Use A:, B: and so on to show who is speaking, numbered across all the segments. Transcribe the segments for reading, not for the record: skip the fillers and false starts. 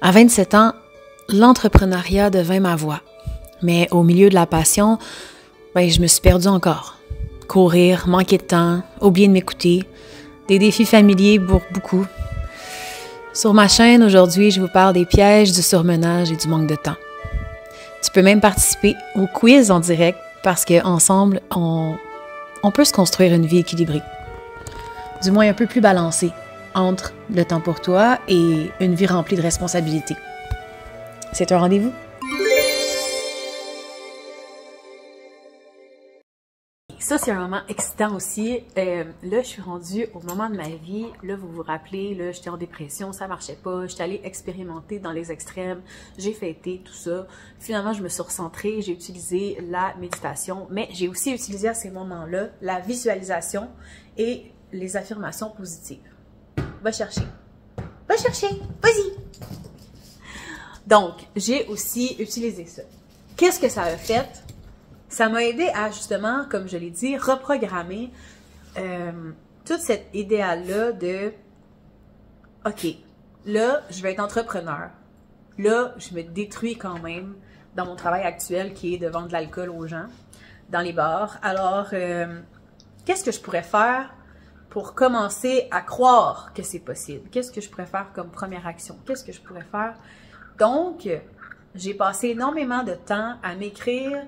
A: À 27 ans, l'entrepreneuriat devint ma voie. Mais au milieu de la passion, je me suis perdue encore. Courir, manquer de temps, oublier de m'écouter, des défis familiers pour beaucoup. Sur ma chaîne, aujourd'hui, je vous parle des pièges du surmenage et du manque de temps. Tu peux même participer au quiz en direct parce qu'ensemble, on peut se construire une vie équilibrée. Du moins un peu plus balancée entre le temps pour toi et une vie remplie de responsabilités. C'est un rendez-vous? Ça, c'est un moment excitant aussi. Là, je suis rendue au moment de ma vie. Là, vous vous rappelez, là, j'étais en dépression, ça marchait pas. J'étais allée expérimenter dans les extrêmes. J'ai fêté tout ça. Finalement, je me suis recentrée. J'ai utilisé la méditation, mais j'ai aussi utilisé à ces moments-là la visualisation et les affirmations positives. Va chercher. Va chercher. Vas-y. Donc, j'ai aussi utilisé ça. Qu'est-ce que ça a fait? Ça m'a aidé à, justement, comme je l'ai dit, reprogrammer tout cet idéal-là de « OK, là, je vais être entrepreneur. Là, je me détruis quand même dans mon travail actuel qui est de vendre de l'alcool aux gens dans les bars. Alors, qu'est-ce que je pourrais faire pour commencer à croire que c'est possible? Qu'est-ce que je pourrais faire comme première action? Qu'est-ce que je pourrais faire? » Donc, j'ai passé énormément de temps à m'écrire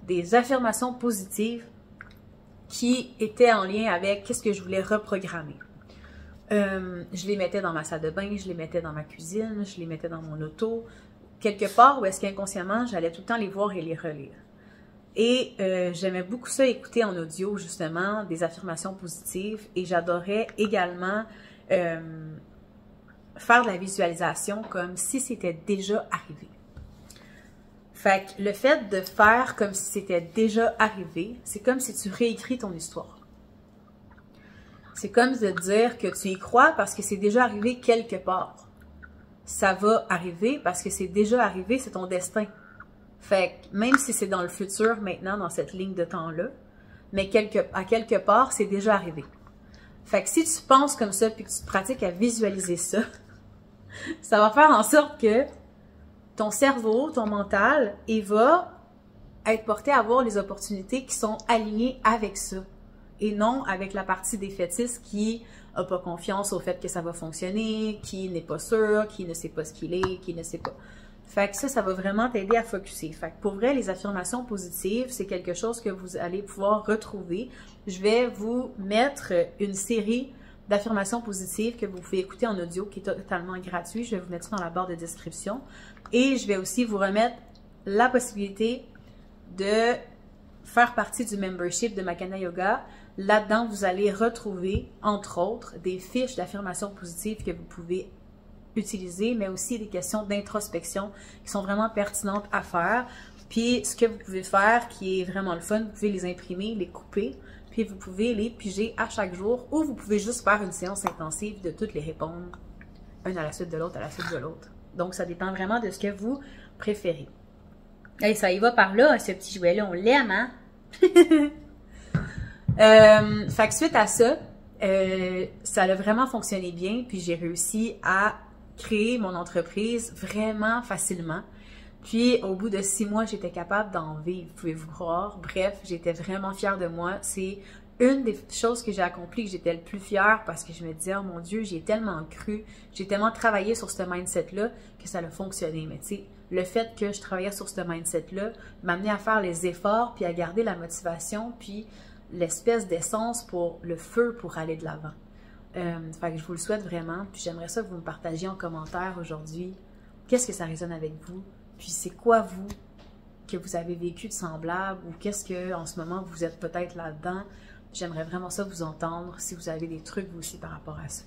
A: des affirmations positives qui étaient en lien avec qu'est-ce que je voulais reprogrammer. Je les mettais dans ma salle de bain, je les mettais dans ma cuisine, je les mettais dans mon auto, quelque part où est-ce qu'inconsciemment, j'allais tout le temps les voir et les relire. Et j'aimais beaucoup ça, écouter en audio, justement, des affirmations positives, et j'adorais également faire de la visualisation comme si c'était déjà arrivé. Fait que le fait de faire comme si c'était déjà arrivé, c'est comme si tu réécris ton histoire. C'est comme de dire que tu y crois parce que c'est déjà arrivé quelque part. Ça va arriver parce que c'est déjà arrivé, c'est ton destin. Fait que même si c'est dans le futur maintenant, dans cette ligne de temps-là, mais à quelque part, c'est déjà arrivé. Fait que si tu penses comme ça puis que tu te pratiques à visualiser ça, ça va faire en sorte que ton cerveau, ton mental, il va être porté à voir les opportunités qui sont alignées avec ça. Et non avec la partie défaitiste qui n'a pas confiance au fait que ça va fonctionner, qui n'est pas sûr, qui ne sait pas ce qu'il est, qui ne sait pas. Fait que ça va vraiment t'aider à focusser. Fait que pour vrai, les affirmations positives, c'est quelque chose que vous allez pouvoir retrouver. Je vais vous mettre une série d'affirmations positives que vous pouvez écouter en audio qui est totalement gratuit. Je vais vous mettre ça dans la barre de description. Et je vais aussi vous remettre la possibilité de faire partie du membership de Makana Yoga. Là-dedans, vous allez retrouver, entre autres, des fiches d'affirmations positives que vous pouvez utiliser, mais aussi des questions d'introspection qui sont vraiment pertinentes à faire. Puis, ce que vous pouvez faire, qui est vraiment le fun, vous pouvez les imprimer, les couper, puis vous pouvez les piger à chaque jour, ou vous pouvez juste faire une séance intensive de toutes les répondre, une à la suite de l'autre, à la suite de l'autre. Donc, ça dépend vraiment de ce que vous préférez. Allez, ça y va par là, ce petit jouet-là, on l'aime, hein? Fait que suite à ça, ça a vraiment fonctionné bien, puis j'ai réussi à créer mon entreprise vraiment facilement. Puis, au bout de 6 mois, j'étais capable d'en vivre, pouvez-vous croire. Bref, j'étais vraiment fière de moi. C'est une des choses que j'ai accomplies, que j'étais le plus fière parce que je me disais, oh mon Dieu, j'ai tellement cru, j'ai tellement travaillé sur ce mindset-là que ça a fonctionné. Mais tu sais, le fait que je travaillais sur ce mindset-là m'amenait à faire les efforts, puis à garder la motivation, puis l'espèce d'essence pour le feu pour aller de l'avant. Fait que je vous le souhaite vraiment, puis j'aimerais ça que vous me partagiez en commentaire aujourd'hui qu'est-ce que ça résonne avec vous, puis c'est quoi vous que vous avez vécu de semblable ou qu'est-ce que en ce moment vous êtes peut-être là-dedans. J'aimerais vraiment ça vous entendre si vous avez des trucs vous aussi par rapport à ça.